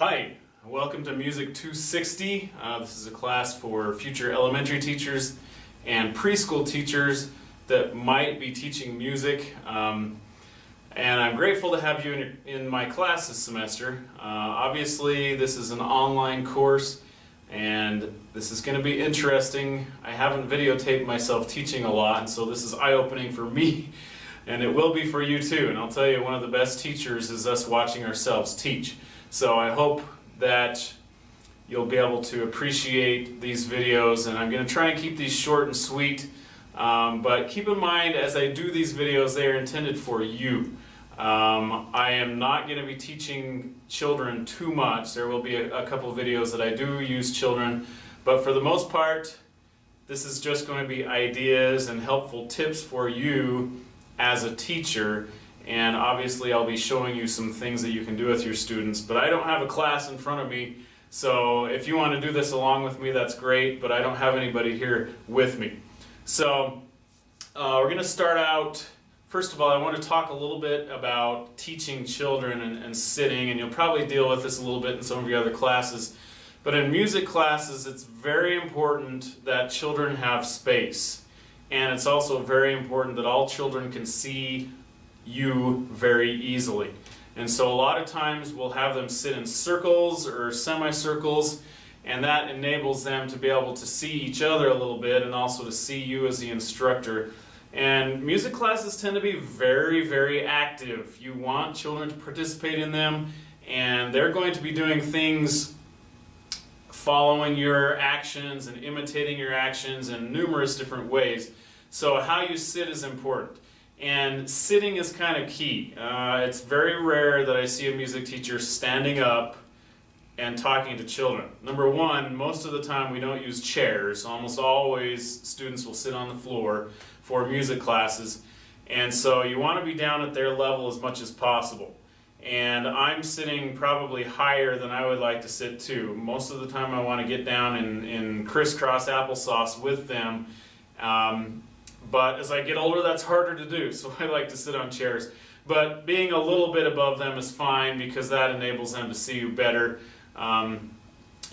Hi, welcome to Music 260. This is a class for future elementary teachers and preschool teachers that might be teaching music. And I'm grateful to have you in my class this semester. Obviously, this is an online course and this is going to be interesting. I haven't videotaped myself teaching a lot, and so this is eye-opening for me, and it will be for you too. And I'll tell you, one of the best teachers is us watching ourselves teach. So I hope that you'll be able to appreciate these videos, and I'm going to try and keep these short and sweet, but keep in mind as I do these videos, they are intended for you. I am not going to be teaching children too much. There will be a couple of videos that I do use children, but for the most part this is just going to be ideas and helpful tips for you as a teacher. And obviously I'll be showing you some things that you can do with your students, but I don't have a class in front of me, so if you want to do this along with me, that's great, but I don't have anybody here with me. So we're going to start out. First of all, I want to talk a little bit about teaching children and sitting, and you'll probably deal with this a little bit in some of your other classes, but in music classes it's very important that children have space, and it's also very important that all children can see you very easily. And so a lot of times we'll have them sit in circles or semicircles, and that enables them to be able to see each other a little bit and also to see you as the instructor. And music classes tend to be very, very active. You want children to participate in them, and they're going to be doing things following your actions and imitating your actions in numerous different ways. So how you sit is important. And sitting is kind of key. It's very rare that I see a music teacher standing up and talking to children. Number one, most of the time we don't use chairs. Almost always students will sit on the floor for music classes. And so you want to be down at their level as much as possible. And I'm sitting probably higher than I would like to sit too. Most of the time I want to get down in crisscross applesauce with them. But as I get older, that's harder to do, so I like to sit on chairs. But being a little bit above them is fine because that enables them to see you better. And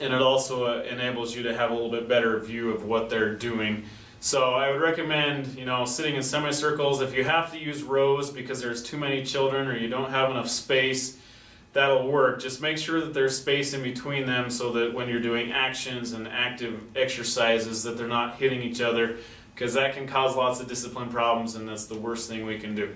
it also enables you to have a little bit better view of what they're doing. So I would recommend, sitting in semicircles. If you have to use rows because there's too many children or you don't have enough space, that'll work. Just make sure that there's space in between them so that when you're doing actions and active exercises that they're not hitting each other, because that can cause lots of discipline problems, and that's the worst thing we can do.